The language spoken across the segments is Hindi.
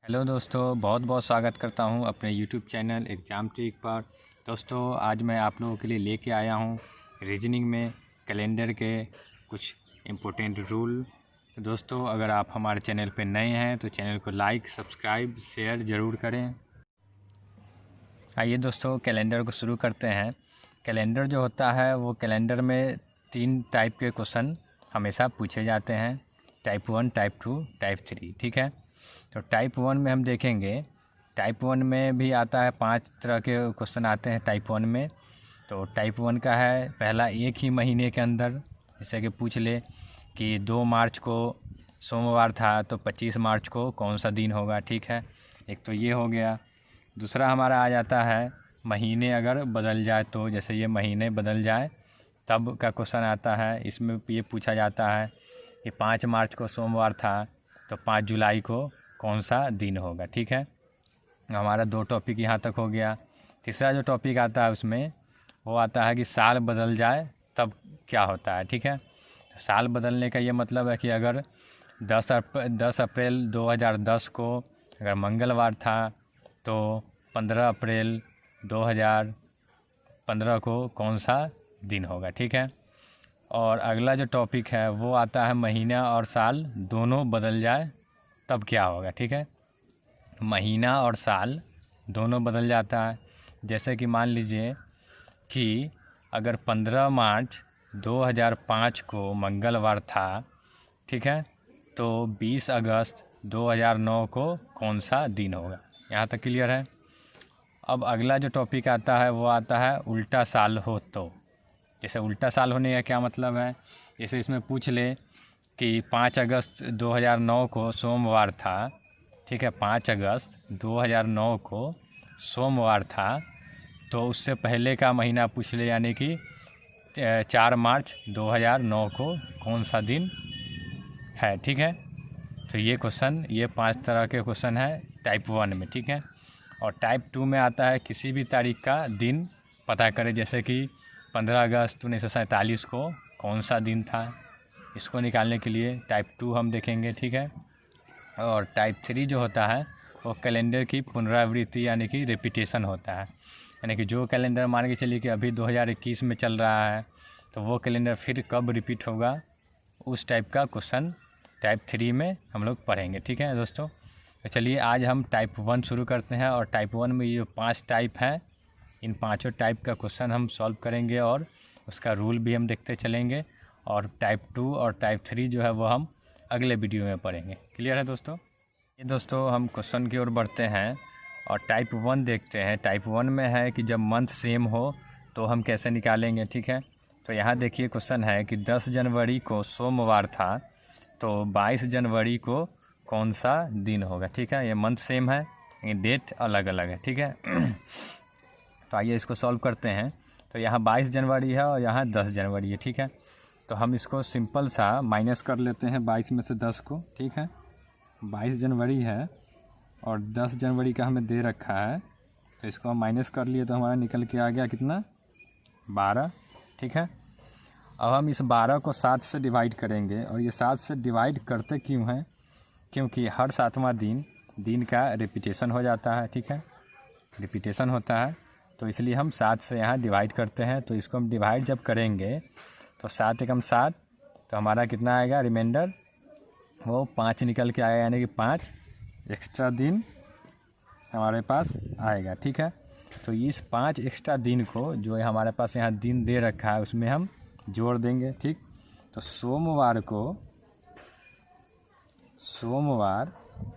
हेलो दोस्तों, बहुत बहुत स्वागत करता हूं अपने यूट्यूब चैनल एग्ज़ाम ट्रिक पर। दोस्तों, आज मैं आप लोगों के लिए लेके आया हूं रीजनिंग में कैलेंडर के कुछ इम्पोर्टेंट रूल। तो दोस्तों, अगर आप हमारे चैनल पर नए हैं तो चैनल को लाइक, सब्सक्राइब, शेयर ज़रूर करें। आइए दोस्तों, कैलेंडर को शुरू करते हैं। कैलेंडर जो होता है वो कैलेंडर में 3 टाइप के क्वेश्चन हमेशा पूछे जाते हैं, टाइप 1, टाइप 2, टाइप 3। ठीक है, तो टाइप 1 में हम देखेंगे। टाइप 1 में भी आता है, 5 तरह के क्वेश्चन आते हैं टाइप 1 में। तो टाइप 1 का है पहला, एक ही महीने के अंदर, जैसे कि पूछ ले कि 2 मार्च को सोमवार था तो 25 मार्च को कौन सा दिन होगा। ठीक है, एक तो ये हो गया। दूसरा हमारा आ जाता है महीने अगर बदल जाए तो, जैसे ये महीने बदल जाए तब का क्वेश्चन आता है। इसमें ये पूछा जाता है कि 5 मार्च को सोमवार था तो 5 जुलाई को कौन सा दिन होगा। ठीक है, हमारा 2 टॉपिक यहाँ तक हो गया। तीसरा जो टॉपिक आता है उसमें वो आता है कि साल बदल जाए तब क्या होता है। ठीक है, तो साल बदलने का ये मतलब है कि अगर 10 अप्रैल 2010 को अगर मंगलवार था तो 15 अप्रैल 2015 को कौन सा दिन होगा। ठीक है, और अगला जो टॉपिक है वो आता है महीना और साल दोनों बदल जाए तब क्या होगा। ठीक है, महीना और साल दोनों बदल जाता है। जैसे कि मान लीजिए कि अगर 15 मार्च 2005 को मंगलवार था, ठीक है, तो 20 अगस्त 2009 को कौन सा दिन होगा। यहाँ तक क्लियर है। अब अगला जो टॉपिक आता है वो आता है उल्टा साल हो तो। जैसे उल्टा साल होने का क्या मतलब है, जैसे इसमें पूछ ले कि 5 अगस्त 2009 को सोमवार था। ठीक है, 5 अगस्त 2009 को सोमवार था, तो उससे पहले का महीना पूछ ले, यानी कि 4 मार्च 2009 को कौन सा दिन है। ठीक है, तो ये क्वेश्चन, ये 5 तरह के क्वेश्चन है टाइप 1 में। ठीक है, और टाइप 2 में आता है किसी भी तारीख का दिन पता करें, जैसे कि 15 अगस्त 1947 को कौन सा दिन था। इसको निकालने के लिए टाइप 2 हम देखेंगे। ठीक है, और टाइप 3 जो होता है वो कैलेंडर की पुनरावृत्ति यानी कि रिपीटेशन होता है। यानी कि जो कैलेंडर मान के चलिए कि अभी 2021 में चल रहा है तो वो कैलेंडर फिर कब रिपीट होगा, उस टाइप का क्वेश्चन टाइप 3 में हम लोग पढ़ेंगे। ठीक है दोस्तों, तो चलिए आज हम टाइप 1 शुरू करते हैं। और टाइप 1 में ये 5 टाइप हैं, इन पाँचों टाइप का क्वेश्चन हम सॉल्व करेंगे और उसका रूल भी हम देखते चलेंगे। और टाइप 2 और टाइप 3 जो है वो हम अगले वीडियो में पढ़ेंगे। क्लियर है दोस्तों। ये दोस्तों, हम क्वेश्चन की ओर बढ़ते हैं और टाइप 1 देखते हैं। टाइप 1 में है कि जब मंथ सेम हो तो हम कैसे निकालेंगे। ठीक है, तो यहाँ देखिए क्वेश्चन है कि 10 जनवरी को सोमवार था तो 22 जनवरी को कौन सा दिन होगा। ठीक है, ये मंथ सेम है, ये डेट अलग अलग है। ठीक है तो आइए इसको सॉल्व करते हैं। तो यहाँ 22 जनवरी है और यहाँ 10 जनवरी है। ठीक है, तो हम इसको सिंपल सा माइनस कर लेते हैं 22 में से 10 को। ठीक है, 22 जनवरी है और 10 जनवरी का हमें दे रखा है, तो इसको हम माइनस कर लिए तो हमारा निकल के आ गया कितना, 12। ठीक है, अब हम इस 12 को 7 से डिवाइड करेंगे। और ये 7 से डिवाइड करते क्यों हैं, क्योंकि हर 7वां दिन का रिपीटेशन हो जाता है। ठीक है, रिपीटेशन होता है तो इसलिए हम 7 से यहाँ डिवाइड करते हैं। तो इसको हम डिवाइड जब करेंगे तो 7 एकम 7, तो हमारा कितना आएगा रिमाइंडर, वो 5 निकल के आएगा, यानी कि 5 एक्स्ट्रा दिन हमारे पास आएगा। ठीक है, तो इस 5 एक्स्ट्रा दिन को जो हमारे पास यहाँ दिन दे रखा है उसमें हम जोड़ देंगे। ठीक, तो सोमवार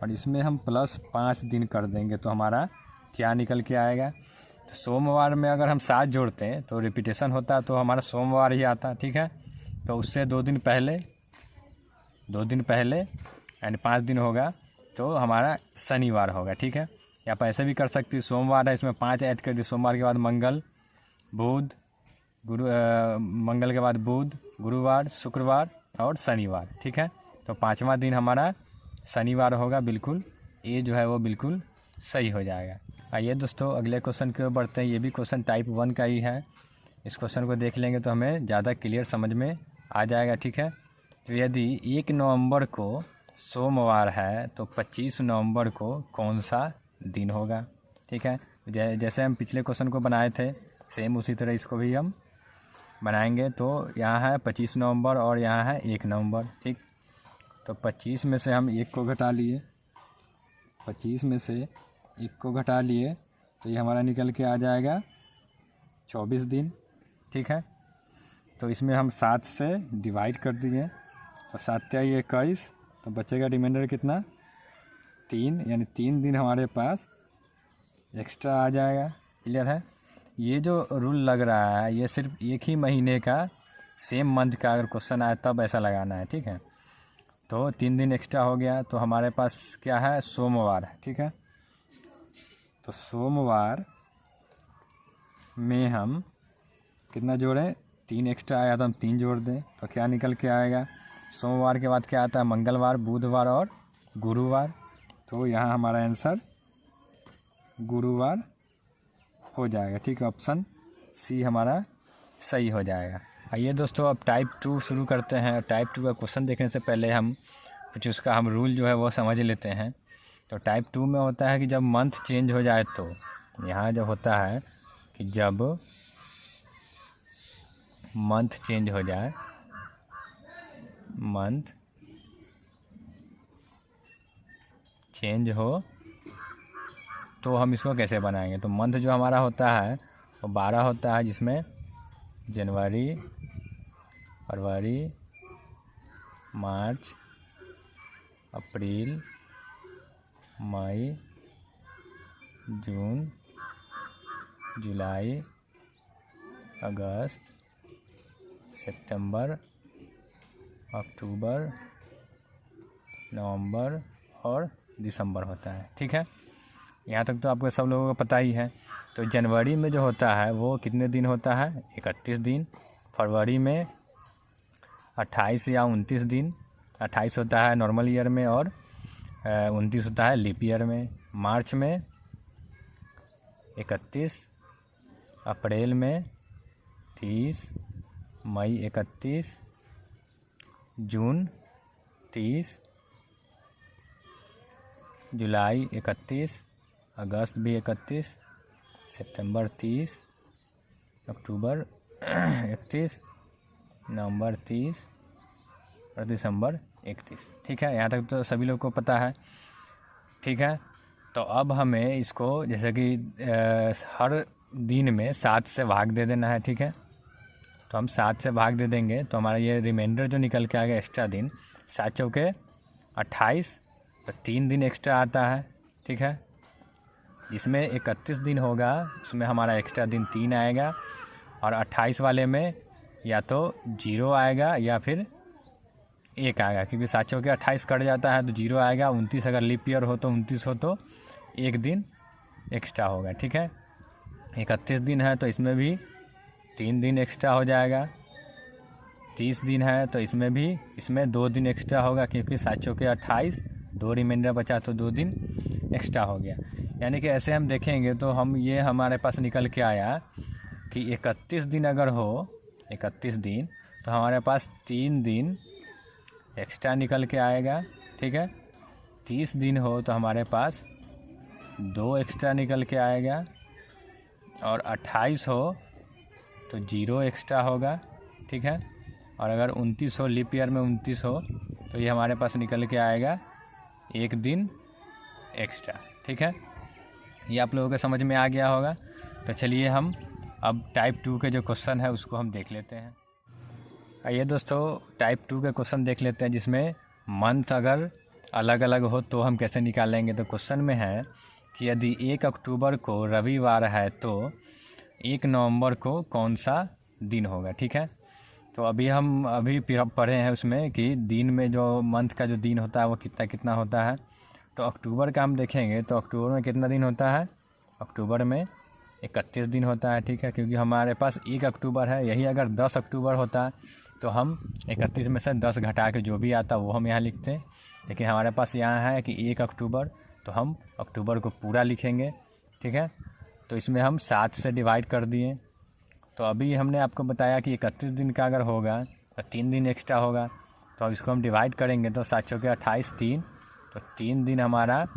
और इसमें हम प्लस 5 दिन कर देंगे तो हमारा क्या निकल के आएगा। तो सोमवार में अगर हम 7 जोड़ते हैं तो रिपीटेशन होता है तो हमारा सोमवार ही आता है। ठीक है, तो उससे 2 दिन पहले यानी 5 दिन होगा तो हमारा शनिवार होगा। ठीक है, या आप ऐसे भी कर सकते हैं, सोमवार है इसमें 5 ऐड कर दिए, सोमवार के बाद मंगल, मंगल के बाद बुध, गुरुवार, शुक्रवार और शनिवार। ठीक है, तो 5वां दिन हमारा शनिवार होगा। बिल्कुल ये जो है वो बिल्कुल सही हो जाएगा। आइए दोस्तों अगले क्वेश्चन की ओर बढ़ते हैं। ये भी क्वेश्चन टाइप 1 का ही है। इस क्वेश्चन को देख लेंगे तो हमें ज़्यादा क्लियर समझ में आ जाएगा। ठीक है, तो यदि 1 नवंबर को सोमवार है तो 25 नवंबर को कौन सा दिन होगा। ठीक है, जैसे हम पिछले क्वेश्चन को बनाए थे सेम उसी तरह इसको भी हम बनाएंगे। तो यहाँ है 25 नवंबर और यहाँ है 1 नवंबर। ठीक, तो 25 में से हम 1 को घटा लिए, 25 में से 1 को घटा लिए तो ये हमारा निकल के आ जाएगा 24 दिन। ठीक है, तो इसमें हम 7 से डिवाइड कर दिए तो 7 या 21, तो बचेगा रिमाइंडर कितना 3, यानी 3 दिन हमारे पास एक्स्ट्रा आ जाएगा। क्लियर है। ये जो रूल लग रहा है ये सिर्फ एक ही महीने का सेम मंथ का अगर क्वेश्चन आए तब ऐसा लगाना है। ठीक है, तो 3 दिन एक्स्ट्रा हो गया तो हमारे पास क्या है सोमवार है। ठीक है, तो सोमवार में हम कितना जोड़ें 3 एक्स्ट्रा आया तो हम 3 जोड़ दें तो क्या निकल के आएगा। सोमवार के बाद क्या आता है मंगलवार, बुधवार और गुरुवार। तो यहाँ हमारा आंसर गुरुवार हो जाएगा। ठीक है, ऑप्शन सी हमारा सही हो जाएगा। आइए दोस्तों अब टाइप 2 शुरू करते हैं। टाइप 2 का क्वेश्चन देखने से पहले हम कुछ उसका हम रूल जो है वो समझ लेते हैं। तो टाइप 2 में होता है कि जब मंथ चेंज हो जाए तो यहाँ जब होता है कि जब मंथ चेंज हो जाए, मंथ चेंज हो तो हम इसको कैसे बनाएंगे। तो मंथ जो हमारा होता है वो 12 होता है, जिसमें जनवरी, फरवरी, मार्च, अप्रैल, मई, जून, जुलाई, अगस्त, सितंबर, अक्टूबर, नवंबर और दिसंबर होता है। ठीक है, यहाँ तक तो आपको सब लोगों को पता ही है। तो जनवरी में जो होता है वो कितने दिन होता है 31 दिन, फरवरी में 28 या 29 दिन, 28 होता है नॉर्मल ईयर में और 29 होता है लीप ईयर में, मार्च में 31, अप्रैल में 30, मई 31, जून 30, जुलाई 31, अगस्त भी 31, सितंबर 30, अक्टूबर 31, नवंबर 30 और दिसंबर 31। ठीक है, यहाँ तक तो सभी लोग को पता है। ठीक है, तो अब हमें इसको जैसे कि हर दिन में 7 से भाग दे देना है। ठीक है, तो हम 7 से भाग दे देंगे तो हमारा ये रिमाइंडर जो निकल के आएगा एक्स्ट्रा दिन 7 चौके 28, तो 3 दिन एक्स्ट्रा आता है। ठीक है, जिसमें 31 दिन होगा उसमें हमारा एक्स्ट्रा दिन 3 आएगा और 28 वाले में या तो 0 आएगा या फिर 1 आएगा, क्योंकि 7 चौके 28 कट जाता है तो 0 आएगा। 29 अगर लीप ईयर हो तो 29 हो तो 1 दिन एक्स्ट्रा होगा। ठीक है, 31 दिन है तो इसमें भी 3 दिन एक्स्ट्रा हो जाएगा। 30 दिन है तो इसमें 2 दिन एक्स्ट्रा होगा, क्योंकि 7 चौके 28, 2 रिमाइंडर बचा तो 2 दिन एक्स्ट्रा हो गया। यानी कि ऐसे हम देखेंगे तो हम ये हमारे पास निकल के आया कि 31 दिन अगर हो 31 दिन तो हमारे पास 3 दिन एक्स्ट्रा निकल के आएगा। ठीक है, 30 दिन हो तो हमारे पास 2 एक्स्ट्रा निकल के आएगा और 28 हो तो 0 एक्स्ट्रा होगा। ठीक है, और अगर 29 हो लीप ईयर में 29 हो तो ये हमारे पास निकल के आएगा 1 दिन एक्स्ट्रा। ठीक है, ये आप लोगों को समझ में आ गया होगा। तो चलिए हम अब टाइप 2 के जो क्वेश्चन है उसको हम देख लेते हैं। आइए दोस्तों टाइप 2 के क्वेश्चन देख लेते हैं, जिसमें मंथ अगर अलग अलग हो तो हम कैसे निकालेंगे। तो क्वेश्चन में है कि यदि 1 अक्टूबर को रविवार है तो 1 नवंबर को कौन सा दिन होगा। ठीक है, तो अभी पढ़े हैं उसमें कि दिन में जो मंथ का जो दिन होता है वो कितना कितना होता है। तो अक्टूबर का हम देखेंगे तो अक्टूबर में कितना दिन होता है, अक्टूबर में 31 दिन होता है। ठीक है, क्योंकि हमारे पास 1 अक्टूबर है, यही अगर 10 अक्टूबर होता तो हम 31 में से 10 घटा के जो भी आता वो हम यहाँ लिखते हैं। लेकिन हमारे पास यहाँ है कि 1 अक्टूबर, तो हम अक्टूबर को पूरा लिखेंगे। ठीक है, तो इसमें हम 7 से डिवाइड कर दिए। तो अभी हमने आपको बताया कि 31 दिन का अगर होगा तो 3 दिन एक्स्ट्रा होगा, तो अब इसको हम डिवाइड करेंगे तो 7 चौके 28, 3, तो 3 दिन हमारा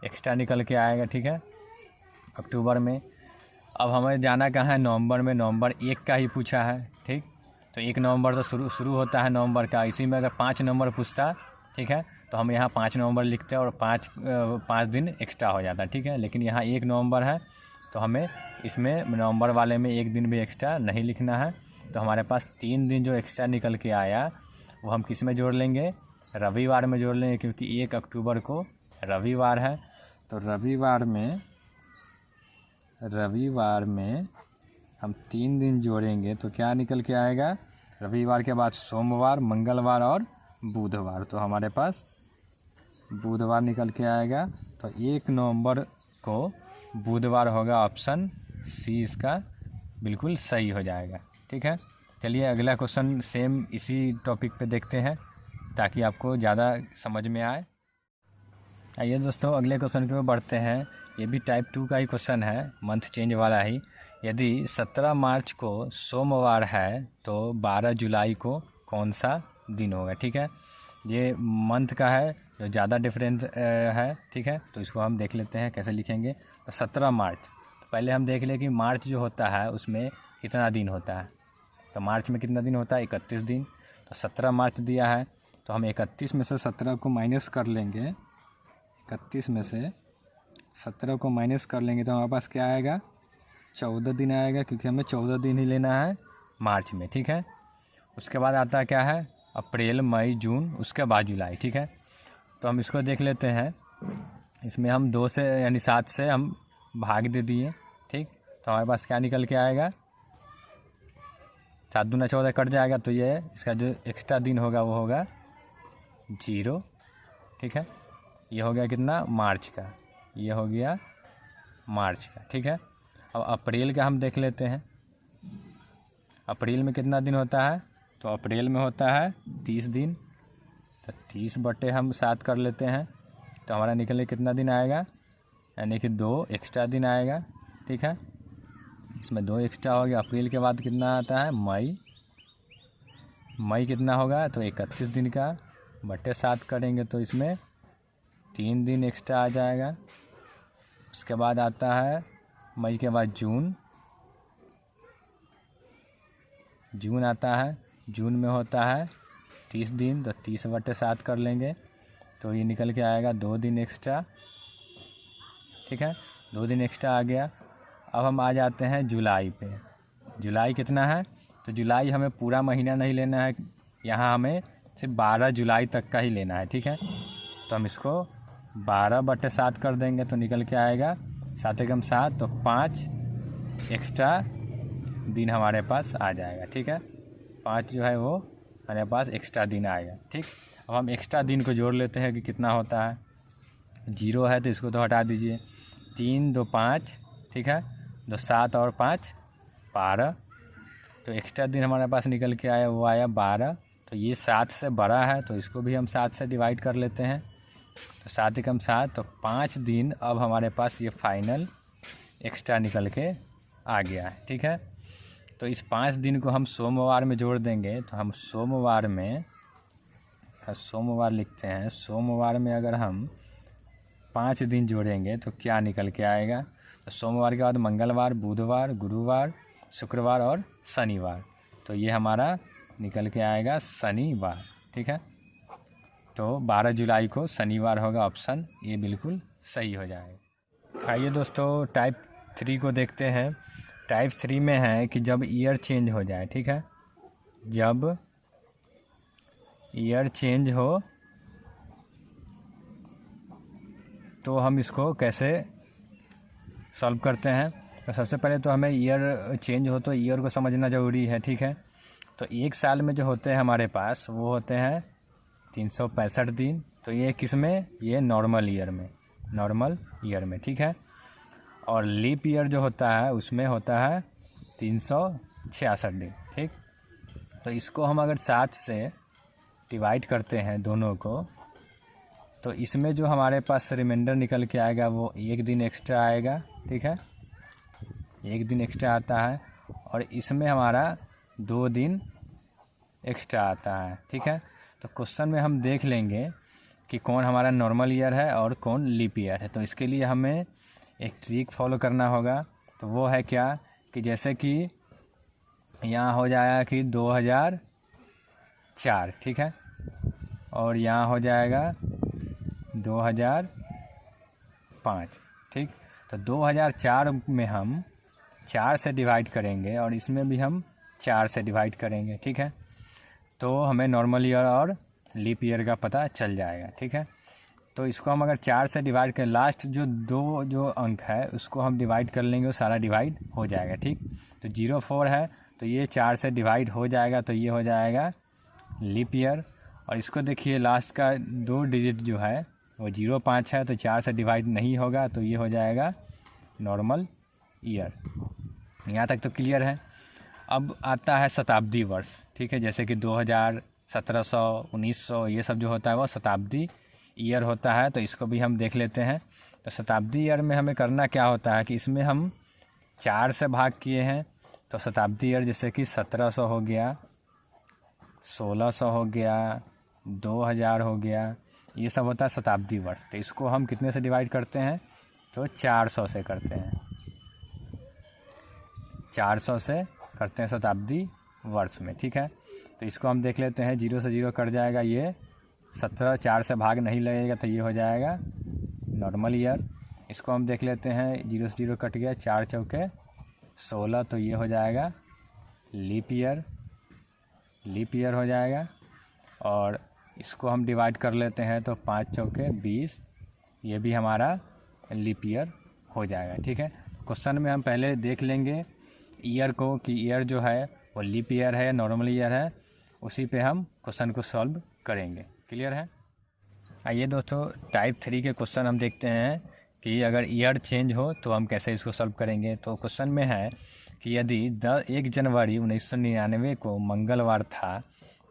एक्स्ट्रा निकल के आएगा, ठीक है, अक्टूबर में। अब हमें जाना कहाँ है, नवंबर में। नवंबर 1 का ही पूछा है, ठीक, तो 1 नवंबर तो शुरू होता है नवंबर का। इसी में अगर 5 नवंबर पूछता, ठीक है, तो हम यहाँ 5 नवंबर लिखते हैं और 5 दिन एक्स्ट्रा हो जाता है, ठीक है। लेकिन यहाँ 1 नवंबर है तो हमें इसमें नवंबर वाले में 1 दिन भी एक्स्ट्रा नहीं लिखना है। तो हमारे पास 3 दिन जो एक्स्ट्रा निकल के आया वो हम किस में जोड़ लेंगे, रविवार में जोड़ लेंगे, क्योंकि 1 अक्टूबर को रविवार है। तो रविवार में हम 3 दिन जोड़ेंगे तो क्या निकल के आएगा, रविवार के बाद सोमवार, मंगलवार और बुधवार। तो हमारे पास बुधवार निकल के आएगा। तो 1 नवंबर को बुधवार होगा, ऑप्शन सी इसका बिल्कुल सही हो जाएगा, ठीक है। चलिए अगला क्वेश्चन सेम इसी टॉपिक पे देखते हैं ताकि आपको ज़्यादा समझ में आए। आइए दोस्तों अगले क्वेश्चन की ओर बढ़ते हैं। ये भी टाइप 2 का ही क्वेश्चन है, मंथ चेंज वाला ही। यदि 17 मार्च को सोमवार है तो 12 जुलाई को कौन सा दिन होगा, ठीक है। ये मंथ का है जो ज़्यादा डिफरेंस है, ठीक है। तो इसको हम देख लेते हैं कैसे लिखेंगे। तो 17 मार्च, तो पहले हम देख लें कि मार्च जो होता है उसमें कितना दिन होता है। तो मार्च में कितना दिन होता है, 31 दिन। तो 17 मार्च दिया है तो हम 31 में से 17 को माइनस कर लेंगे। 31 में से 17 को माइनस कर लेंगे तो हमारे पास क्या आएगा, 14 दिन आएगा, क्योंकि हमें 14 दिन ही लेना है मार्च में, ठीक है। उसके बाद आता है क्या है, अप्रैल, मई, जून, उसके बाद जुलाई, ठीक है। तो हम इसको देख लेते हैं। इसमें हम 2 से यानी 7 से हम भाग दे दिए, ठीक। तो हमारे पास क्या निकल के आएगा, 7 दूना 14 कट जाएगा। तो ये इसका जो एक्स्ट्रा दिन होगा वो होगा 0, ठीक है। ये हो गया कितना, मार्च का, ये हो गया मार्च का, ठीक है। अब अप्रैल का हम देख लेते हैं। अप्रैल में कितना दिन होता है, तो अप्रैल में होता है 30 दिन। तो 30 बटे हम 7 कर लेते हैं तो हमारा निकले कितना दिन आएगा, यानी कि 2 एक्स्ट्रा दिन आएगा, ठीक है। इसमें 2 एक्स्ट्रा हो गया। अप्रैल के बाद कितना आता है, मई। मई कितना होगा, तो 31 दिन का बटे 7 करेंगे तो इसमें 3 दिन एक्स्ट्रा आ जाएगा। उसके बाद आता है मई के बाद जून। जून आता है, जून में होता है 30 दिन। तो 30 बटे 7 कर लेंगे तो ये निकल के आएगा 2 दिन एक्स्ट्रा, ठीक है। 2 दिन एक्स्ट्रा आ गया। अब हम आ जाते हैं जुलाई पे। जुलाई कितना है, तो जुलाई हमें पूरा महीना नहीं लेना है, यहाँ हमें सिर्फ 12 जुलाई तक का ही लेना है, ठीक है। तो हम इसको 12 बटे 7 कर देंगे तो निकल के आएगा 7 एकम 7, तो 5 एक्स्ट्रा दिन हमारे पास आ जाएगा, ठीक है। 5 जो है वो हमारे पास एक्स्ट्रा दिन आएगा, ठीक। अब हम एक्स्ट्रा दिन को जोड़ लेते हैं कि कितना होता है। 0 है तो इसको तो हटा दीजिए। 3 2 5, ठीक है, 2 7 और 5 12। तो एक्स्ट्रा दिन हमारे पास निकल के आया वो आया 12। तो ये 7 से बड़ा है तो इसको भी हम 7 से डिवाइड कर लेते हैं। तो 7 एकम 7, तो 5 दिन अब हमारे पास ये फाइनल एक्स्ट्रा निकल के आ गया है, ठीक है। तो इस 5 दिन को हम सोमवार में जोड़ देंगे तो हम सोमवार लिखते हैं। सोमवार में अगर हम 5 दिन जोड़ेंगे तो क्या निकल के आएगा, तो सोमवार के बाद मंगलवार, बुधवार, गुरुवार, शुक्रवार और शनिवार। तो ये हमारा निकल के आएगा शनिवार, ठीक है। तो 12 जुलाई को शनिवार होगा, ऑप्शन ये बिल्कुल सही हो जाएगा। आइए दोस्तों टाइप 3 को देखते हैं। टाइप 3 में है कि जब ईयर चेंज हो जाए, ठीक है, जब ईयर चेंज हो तो हम इसको कैसे सॉल्व करते हैं। तो सबसे पहले तो हमें ईयर चेंज हो तो ईयर को समझना ज़रूरी है, ठीक है। तो 1 साल में जो होते हैं हमारे पास वो होते हैं 365 दिन। तो ये किस में, ये नॉर्मल ईयर में, ठीक है। और लीप ईयर जो होता है उसमें होता है 366 दिन, ठीक। तो इसको हम अगर 7 से डिवाइड करते हैं दोनों को तो इसमें जो हमारे पास रिमाइंडर निकल के आएगा वो 1 दिन एक्स्ट्रा आएगा, ठीक है। 1 दिन एक्स्ट्रा आता है और इसमें हमारा 2 दिन एक्स्ट्रा आता है, ठीक है। तो क्वेश्चन में हम देख लेंगे कि कौन हमारा नॉर्मल ईयर है और कौन लीप ईयर है। तो इसके लिए हमें एक ट्रिक फॉलो करना होगा। तो वो है क्या कि जैसे कि यहाँ हो जाएगा कि 2004, ठीक है, और यहाँ हो जाएगा 2005, ठीक। तो 2004 में हम 4 से डिवाइड करेंगे और इसमें भी हम 4 से डिवाइड करेंगे, ठीक है। तो हमें नॉर्मल ईयर और लीप ईयर का पता चल जाएगा, ठीक है। तो इसको हम अगर 4 से डिवाइड करें, लास्ट जो अंक है उसको हम डिवाइड कर लेंगे, वो सारा डिवाइड हो जाएगा, ठीक। तो 04 है तो ये 4 से डिवाइड हो जाएगा, तो ये हो जाएगा लीप ईयर। और इसको देखिए लास्ट का 2 डिजिट जो है वो 05 है, तो 4 से डिवाइड नहीं होगा, तो ये हो जाएगा नॉर्मल ईयर। यहाँ तक तो क्लियर है। अब आता है शताब्दी वर्ष, ठीक है, जैसे कि 2000, 1700, 1900 ये सब जो होता है वो शताब्दी ईयर होता है। तो इसको भी हम देख लेते हैं। तो शताब्दी ईयर में हमें करना क्या होता है कि इसमें हम 4 से भाग किए हैं, तो शताब्दी ईयर जैसे कि 1700 हो गया, 1600 हो गया, 2000 हो गया, ये सब होता है शताब्दी वर्ष। तो इसको हम कितने से डिवाइड करते हैं, तो 400 से करते हैं, 400 से करते हैं शताब्दी वर्ष में, ठीक है। तो इसको हम देख लेते हैं, 0 से 0 कट जाएगा, ये 17, 4 से भाग नहीं लगेगा, तो ये हो जाएगा नॉर्मल ईयर। इसको हम देख लेते हैं, 0 से 0 कट गया, 4 चौके 16, तो ये हो जाएगा लीप ईयर, लीप ईयर हो जाएगा। और इसको हम डिवाइड कर लेते हैं, तो 5 चौके 20, ये भी हमारा लीप ईयर हो जाएगा, ठीक है। क्वेश्चन में हम पहले देख लेंगे ईयर को कि ईयर जो है वो लीप ईयर है या नॉर्मल ईयर है, उसी पे हम क्वेश्चन को सॉल्व करेंगे। क्लियर है। आइए दोस्तों, टाइप 3 के क्वेश्चन हम देखते हैं कि अगर ईयर चेंज हो तो हम कैसे इसको सॉल्व करेंगे। तो क्वेश्चन में है कि यदि 1 जनवरी 1999 को मंगलवार था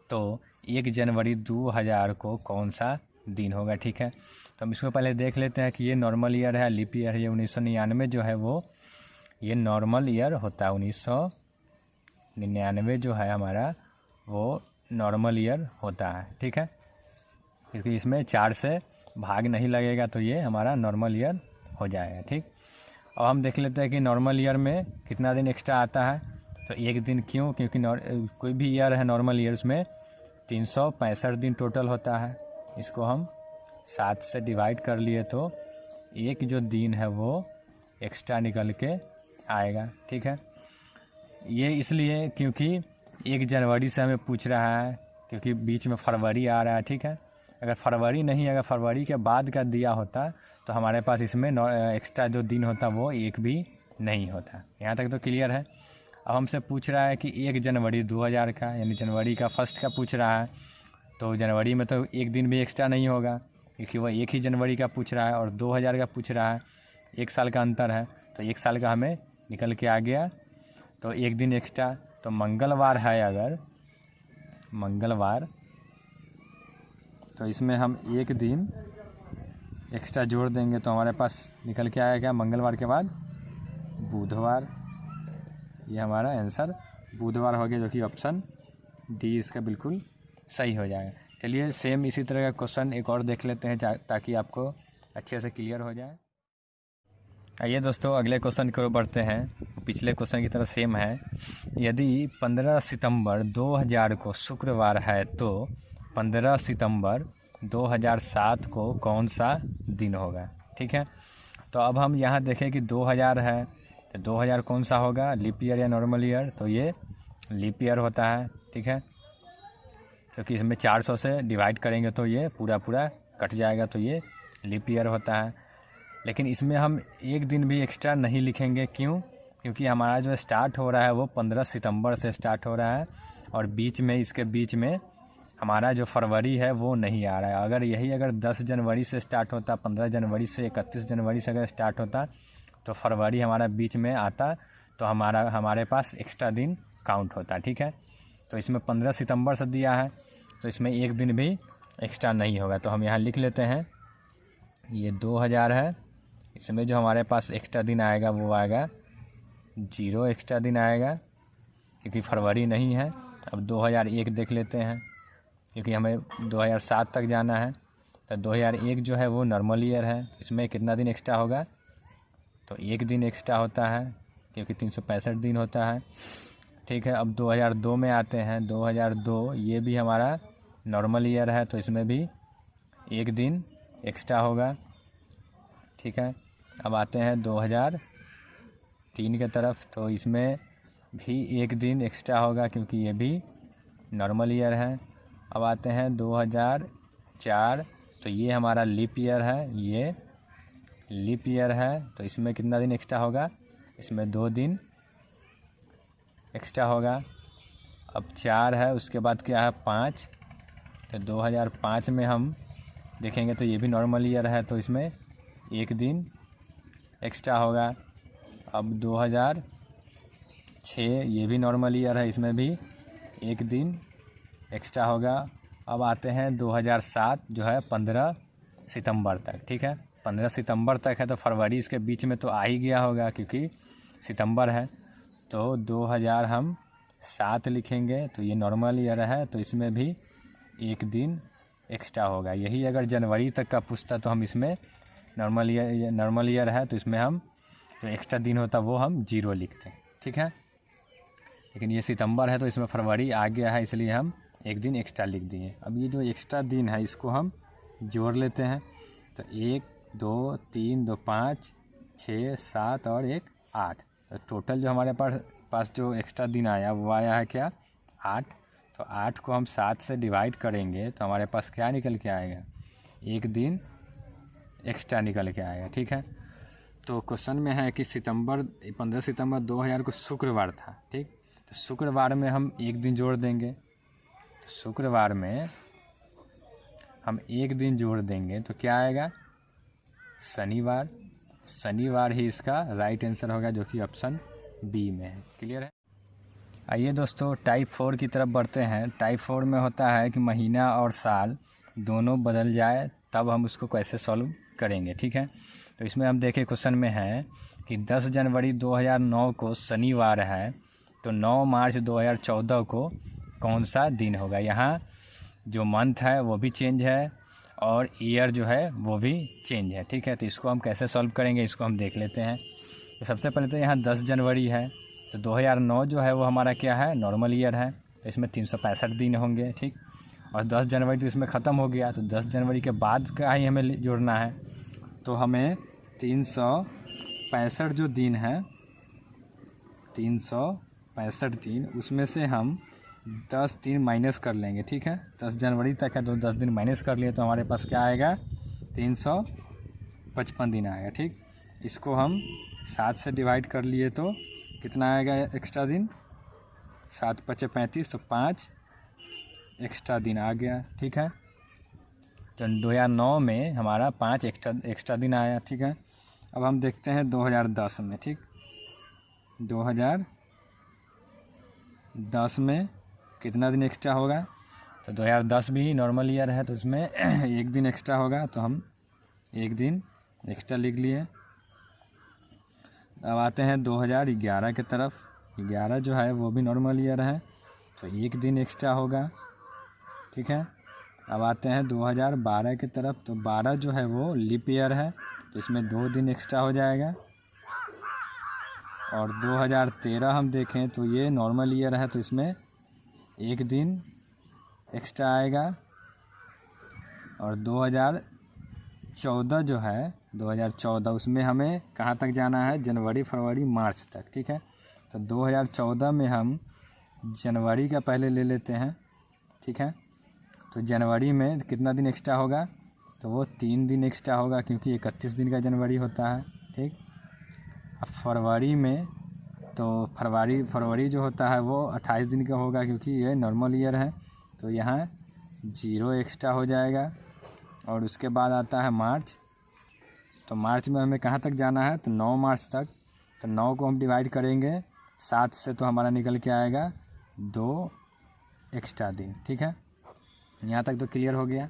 तो 1 जनवरी 2000 को कौन सा दिन होगा, ठीक है। तो हम इसको पहले देख लेते हैं कि ये नॉर्मल ईयर है, लीप ईयर है। 1999 जो है वो ये नॉर्मल ईयर होता है, 1999 जो है हमारा वो नॉर्मल ईयर होता है, ठीक है। क्योंकि इसमें 4 से भाग नहीं लगेगा, तो ये हमारा नॉर्मल ईयर हो जाएगा, ठीक। और हम देख लेते हैं कि नॉर्मल ईयर में कितना दिन एक्स्ट्रा आता है। तो 1 दिन, क्यों? क्योंकि कोई भी ईयर है नॉर्मल ईयर, उसमें 365 दिन टोटल होता है। इसको हम 7 से डिवाइड कर लिए तो एक जो दिन है वो एक्स्ट्रा निकल के आएगा, ठीक है। ये इसलिए क्योंकि 1 जनवरी से हमें पूछ रहा है, क्योंकि बीच में फरवरी आ रहा है, ठीक है। अगर फरवरी नहीं, अगर फरवरी के बाद का दिया होता तो हमारे पास इसमें एक्स्ट्रा जो दिन होता वो एक भी नहीं होता। यहाँ तक तो क्लियर है। अब हमसे पूछ रहा है कि 1 जनवरी 2000 का, यानी जनवरी का फर्स्ट का पूछ रहा है। तो जनवरी में तो एक दिन भी एक्स्ट्रा नहीं होगा, क्योंकि वो 1 ही जनवरी का पूछ रहा है, और 2000 का पूछ रहा है, 1 साल का अंतर है। तो 1 साल का हमें निकल के आ गया, तो 1 दिन एक्स्ट्रा। तो मंगलवार है, अगर मंगलवार, तो इसमें हम 1 दिन एक्स्ट्रा जोड़ देंगे, तो हमारे पास निकल के आएगा मंगलवार के बाद बुधवार। ये हमारा आंसर बुधवार हो गया, जो कि ऑप्शन डी इसका बिल्कुल सही हो जाएगा। चलिए सेम इसी तरह का क्वेश्चन एक और देख लेते हैं, ताकि आपको अच्छे से क्लियर हो जाए। आइए दोस्तों, अगले क्वेश्चन की ओर बढ़ते हैं। पिछले क्वेश्चन की तरह सेम है। यदि 15 सितंबर 2000 को शुक्रवार है तो 15 सितंबर 2007 को कौन सा दिन होगा, ठीक है। तो अब हम यहाँ देखें कि 2000 है, तो 2000 कौन सा होगा, लीप ईयर या नॉर्मल ईयर। तो ये लीप ईयर होता है, ठीक है, क्योंकि इसमें 400 से डिवाइड करेंगे तो ये पूरा कट जाएगा, तो ये लीप ईयर होता है। लेकिन इसमें हम 1 दिन भी एक्स्ट्रा नहीं लिखेंगे, क्यों? क्योंकि हमारा जो स्टार्ट हो रहा है वो 15 सितंबर से स्टार्ट हो रहा है, और इसके बीच में हमारा जो फरवरी है वो नहीं आ रहा है। अगर 10 जनवरी से स्टार्ट होता, 15 जनवरी से 31 जनवरी से अगर स्टार्ट होता, तो फरवरी हमारा बीच में आता, तो हमारे पास एक्स्ट्रा दिन काउंट होता, ठीक है। तो इसमें 15 सितंबर से दिया है, तो इसमें 1 दिन भी एक्स्ट्रा नहीं होगा। तो हम यहाँ लिख लेते हैं, ये 2000 है, इसमें जो हमारे पास एक्स्ट्रा दिन आएगा वो आएगा 0 एक्स्ट्रा दिन आएगा, क्योंकि फरवरी नहीं है। अब 2001 देख लेते हैं, क्योंकि हमें 2007 तक जाना है। तो 2001 जो है वो नॉर्मल ईयर है, इसमें कितना दिन एक्स्ट्रा होगा, तो 1 दिन एक्स्ट्रा होता है क्योंकि 365 दिन होता है। ठीक है, अब 2002 में आते हैं। 2002 ये भी हमारा नॉर्मल ईयर है, तो इसमें भी 1 दिन एक्स्ट्रा होगा। ठीक है, अब आते हैं 2003 के तरफ, तो इसमें भी 1 दिन एक्स्ट्रा होगा क्योंकि ये भी नॉर्मल ईयर है। अब आते हैं 2004, तो ये हमारा लीप ईयर है, ये लीप ईयर है, तो इसमें कितना दिन एक्स्ट्रा होगा, इसमें 2 दिन एक्स्ट्रा होगा। अब 4 है, उसके बाद क्या है 5, तो 2005 में हम देखेंगे तो ये भी नॉर्मल ईयर है, तो इसमें 1 दिन एक्स्ट्रा होगा। अब 2006 ये भी नॉर्मल ईयर है, इसमें भी 1 दिन एक्स्ट्रा होगा। अब आते हैं 2007 जो है 15 सितंबर तक। ठीक है, 15 सितंबर तक है, तो फरवरी इसके बीच में तो आ ही गया होगा क्योंकि सितंबर है, तो 2000 हम 7 लिखेंगे, तो ये नॉर्मल ईयर है, तो इसमें भी 1 दिन एक्स्ट्रा होगा। यही अगर जनवरी तक का पूछता तो हम इसमें नॉर्मल ईयर है, तो इसमें हम जो एक्स्ट्रा दिन होता वो हम 0 लिखते हैं। ठीक है, लेकिन ये सितंबर है तो इसमें फरवरी आ गया है, इसलिए हम 1 दिन एक्स्ट्रा लिख दिए। अब ये जो एक्स्ट्रा दिन है इसको हम जोड़ लेते हैं, तो 1 2 3 2 5 6 7 और 1 8, तो टोटल जो हमारे पास जो एक्स्ट्रा दिन आया वो आया है क्या 8। तो 8 को हम 7 से डिवाइड करेंगे तो हमारे पास क्या निकल के आएगा, 1 दिन एक्स्ट्रा निकल के आएगा। ठीक है, तो क्वेश्चन में है कि 15 सितंबर 2000 को शुक्रवार था। ठीक, तो शुक्रवार में हम 1 दिन जोड़ देंगे, तो शुक्रवार में हम 1 दिन जोड़ देंगे तो क्या आएगा, शनिवार। शनिवार ही इसका राइट आंसर होगा, जो कि ऑप्शन बी में है। क्लियर है। आइए दोस्तों टाइप 4 की तरफ बढ़ते हैं। टाइप 4 में होता है कि महीना और साल दोनों बदल जाए, तब हम उसको कैसे सॉल्व करेंगे। ठीक है, तो इसमें हम देखें क्वेश्चन में है कि 10 जनवरी 2009 को शनिवार है, तो 9 मार्च 2014 को कौन सा दिन होगा। यहाँ जो मंथ है वो भी चेंज है और ईयर जो है वो भी चेंज है। ठीक है, तो इसको हम कैसे सॉल्व करेंगे इसको हम देख लेते हैं। तो सबसे पहले तो यहाँ 10 जनवरी है, तो 2009 जो है वो हमारा क्या है, नॉर्मल ईयर है, तो इसमें 365 दिन होंगे। ठीक, और 10 जनवरी तो इसमें ख़त्म हो गया, तो 10 जनवरी के बाद का ही हमें जोड़ना है, तो हमें 365 जो दिन है, 365 दिन, उसमें से हम 10 दिन माइनस कर लेंगे। ठीक है, 10 जनवरी तक है तो 10 दिन माइनस कर लिए तो हमारे पास क्या आएगा, 355 दिन आएगा। ठीक, इसको हम 7 से डिवाइड कर लिए तो कितना आएगा एक्स्ट्रा दिन, 7 5 35, तो 5 एक्स्ट्रा दिन आ गया। ठीक है, तो 2009 में हमारा 5 एक्स्ट्रा दिन आया। ठीक है, अब हम देखते हैं 2010 में। ठीक, 2010 में कितना दिन एक्स्ट्रा होगा, तो 2010 भी नॉर्मल ईयर है, तो इसमें 1 दिन एक्स्ट्रा होगा, तो हम 1 दिन एक्स्ट्रा लिख लिए। अब आते हैं 2011 की तरफ। 11 जो है वो भी नॉर्मल ईयर है, तो 1 दिन एक्स्ट्रा होगा। ठीक है, अब आते हैं 2012 की तरफ। तो 12 जो है वो लीप ईयर है, तो इसमें 2 दिन एक्स्ट्रा हो जाएगा। और 2013 हम देखें तो ये नॉर्मल ईयर है, तो इसमें 1 दिन एक्स्ट्रा आएगा। और 2014 जो है 2014, उसमें हमें कहाँ तक जाना है, जनवरी फरवरी मार्च तक। ठीक है, तो 2014 में हम जनवरी का पहले ले लेते हैं। ठीक है, तो जनवरी में कितना दिन एक्स्ट्रा होगा, तो वो 3 दिन एक्स्ट्रा होगा क्योंकि 31 दिन का जनवरी होता है। ठीक, अब फरवरी में तो फरवरी जो होता है वो 28 दिन का होगा क्योंकि ये नॉर्मल ईयर है, तो यहाँ 0 एक्स्ट्रा हो जाएगा। और उसके बाद आता है मार्च। तो मार्च में हमें कहाँ तक जाना है, तो 9 मार्च तक। तो 9 को हम डिवाइड करेंगे 7 से, तो हमारा निकल के आएगा 2 एक्स्ट्रा दिन। ठीक है, यहाँ तक तो क्लियर हो गया।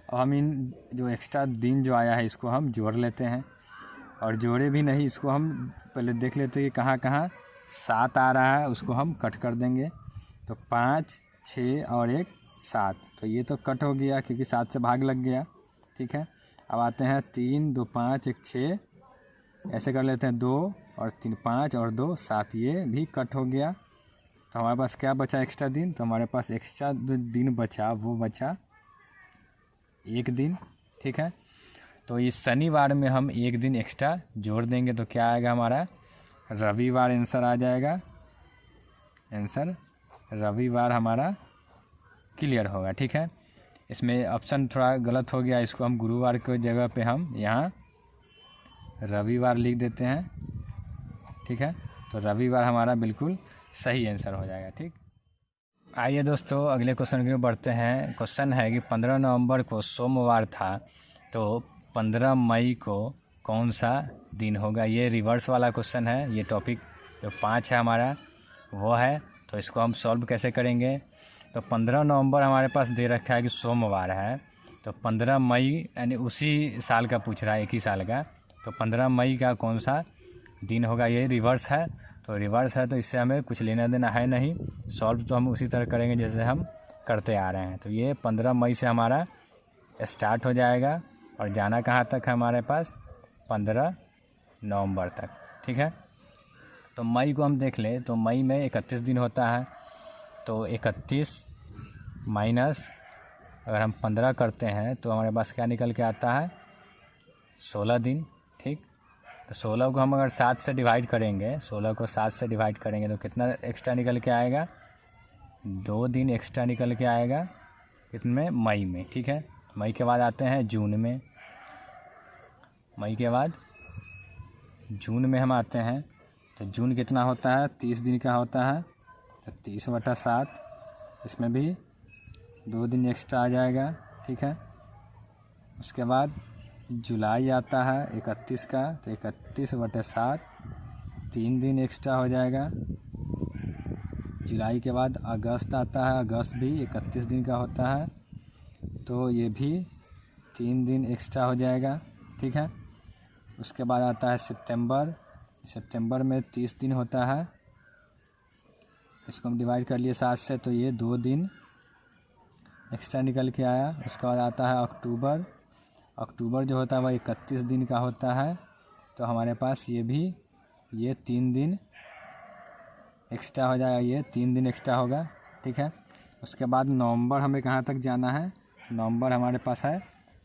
और हम इन जो एक्स्ट्रा दिन जो आया है इसको हम जोड़ लेते हैं, और जोड़े भी नहीं, इसको हम पहले देख लेते हैं कि कहाँ कहाँ 7 आ रहा है, उसको हम कट कर देंगे। तो 5 6 और 1 7, तो ये तो कट हो गया क्योंकि 7 से भाग लग गया। ठीक है, अब आते हैं 3 2 5 1 6, ऐसे कर लेते हैं 2 और 3 5 और 2 7, ये भी कट हो गया। तो हमारे पास क्या बचा एक्स्ट्रा दिन, तो हमारे पास एक्स्ट्रा जो दिन बचा वो बचा 1 दिन। ठीक है, तो इस शनिवार में हम 1 दिन एक्स्ट्रा जोड़ देंगे तो क्या आएगा हमारा रविवार आंसर आ जाएगा। आंसर रविवार हमारा क्लियर होगा। ठीक है, इसमें ऑप्शन थोड़ा गलत हो गया, इसको हम गुरुवार की जगह पे हम यहाँ रविवार लिख देते हैं। ठीक है, तो रविवार हमारा बिल्कुल सही आंसर हो जाएगा। ठीक, आइए दोस्तों अगले क्वेश्चन की ओर बढ़ते हैं। क्वेश्चन है कि 15 नवंबर को सोमवार था, तो 15 मई को कौन सा दिन होगा। ये रिवर्स वाला क्वेश्चन है। ये टॉपिक जो 5 है हमारा वो है, तो इसको हम सॉल्व कैसे करेंगे। तो 15 नवंबर हमारे पास दे रखा है कि सोमवार है, तो 15 मई यानी उसी साल का पूछ रहा है, एक ही साल का, तो 15 मई का कौन सा दिन होगा। ये रिवर्स है, तो रिवर्स है तो इससे हमें कुछ लेना देना है नहीं। सॉल्व तो हम उसी तरह करेंगे जैसे हम करते आ रहे हैं। तो ये 15 मई से हमारा स्टार्ट हो जाएगा और जाना कहाँ तक है हमारे पास 15 नवंबर तक। ठीक है, तो मई को हम देख लें तो मई में 31 दिन होता है, तो 31 माइनस अगर हम 15 करते हैं तो हमारे पास क्या निकल के आता है 16 दिन। ठीक, तो 16 को हम अगर 7 से डिवाइड करेंगे, 16 को 7 से डिवाइड करेंगे तो कितना एक्स्ट्रा निकल के आएगा 2 दिन एक्स्ट्रा निकल के आएगा कितने मई में। ठीक है, मई के बाद आते हैं जून में। मई के बाद जून में हम आते हैं, तो जून कितना होता है 30 दिन का होता है, तो 30/7, इसमें भी 2 दिन एक्स्ट्रा आ जाएगा। ठीक है, उसके बाद जुलाई आता है 31 का, तो 31/7, 3 दिन एक्स्ट्रा हो जाएगा। जुलाई के बाद अगस्त आता है, अगस्त भी 31 दिन का होता है, तो ये भी 3 दिन एक्स्ट्रा हो जाएगा। ठीक है, उसके बाद आता है सितंबर। सितंबर में 30 दिन होता है, इसको हम डिवाइड कर लिए 7 से, तो ये 2 दिन एक्स्ट्रा निकल के आया। उसके बाद आता है अक्टूबर। अक्टूबर जो होता है वह 31 दिन का होता है, तो हमारे पास ये 3 दिन एक्स्ट्रा हो जाएगा, ये 3 दिन एक्स्ट्रा होगा। ठीक है, उसके बाद नवंबर हमें कहाँ तक जाना है, नवंबर हमारे पास है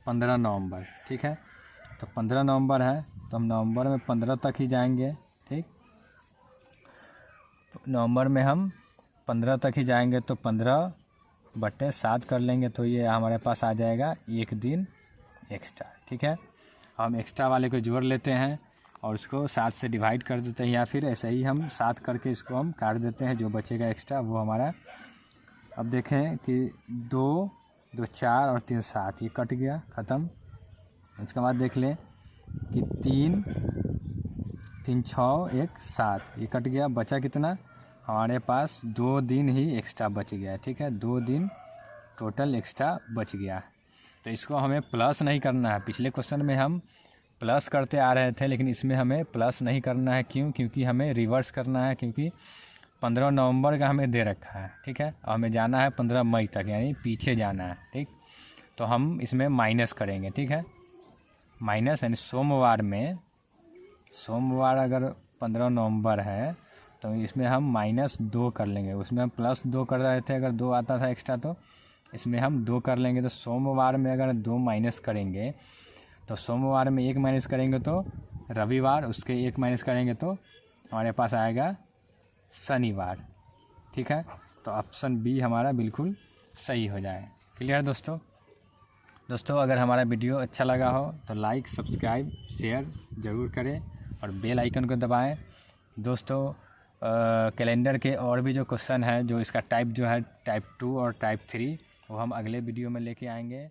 15 नवंबर। ठीक है, तो 15 नवंबर है तो हम नवंबर में 15 तक ही जाएंगे। ठीक, नवंबर में हम 15 तक ही जाएंगे, तो 15/7 कर लेंगे, तो ये हमारे पास आ जाएगा 1 दिन एक्स्ट्रा। ठीक है, हम एक्स्ट्रा वाले को जोड़ लेते हैं और उसको 7 से डिवाइड कर देते हैं, या फिर ऐसे ही हम 7 करके इसको हम काट देते हैं, जो बचेगा एक्स्ट्रा वो हमारा। अब देखें कि 2 2 4 और 3 7, ये कट गया ख़त्म। उसके बाद देख लें कि 3 3 6 1 7, ये कट गया, बचा कितना हमारे पास 2 दिन ही एक्स्ट्रा बच गया। ठीक है, 2 दिन टोटल एक्स्ट्रा बच गया। तो इसको हमें प्लस नहीं करना है। पिछले क्वेश्चन में हम प्लस करते आ रहे थे, लेकिन इसमें हमें प्लस नहीं करना है। क्यों? क्योंकि हमें रिवर्स करना है, क्योंकि 15 नवंबर का हमें दे रखा है। ठीक है, और हमें जाना है 15 मई तक, यानी पीछे जाना है। ठीक, तो हम इसमें माइनस करेंगे। ठीक है, माइनस यानी सोमवार अगर 15 नवंबर है तो इसमें हम -2 कर लेंगे। उसमें हम +2 कर रहे थे, अगर 2 आता था एक्स्ट्रा तो इसमें हम 2 कर लेंगे। तो सोमवार में अगर 2 माइनस करेंगे तो सोमवार में 1 माइनस करेंगे तो रविवार, उसके 1 माइनस करेंगे तो हमारे पास आएगा शनिवार। ठीक है, तो ऑप्शन बी हमारा बिल्कुल सही हो जाए। क्लियर दोस्तों अगर हमारा वीडियो अच्छा लगा हो तो लाइक, सब्सक्राइब, शेयर ज़रूर करें और बेल आइकन को दबाएं। दोस्तों कैलेंडर के और भी जो क्वेश्चन है, जो इसका टाइप जो है टाइप 2 और टाइप 3, वो हम अगले वीडियो में लेके आएंगे।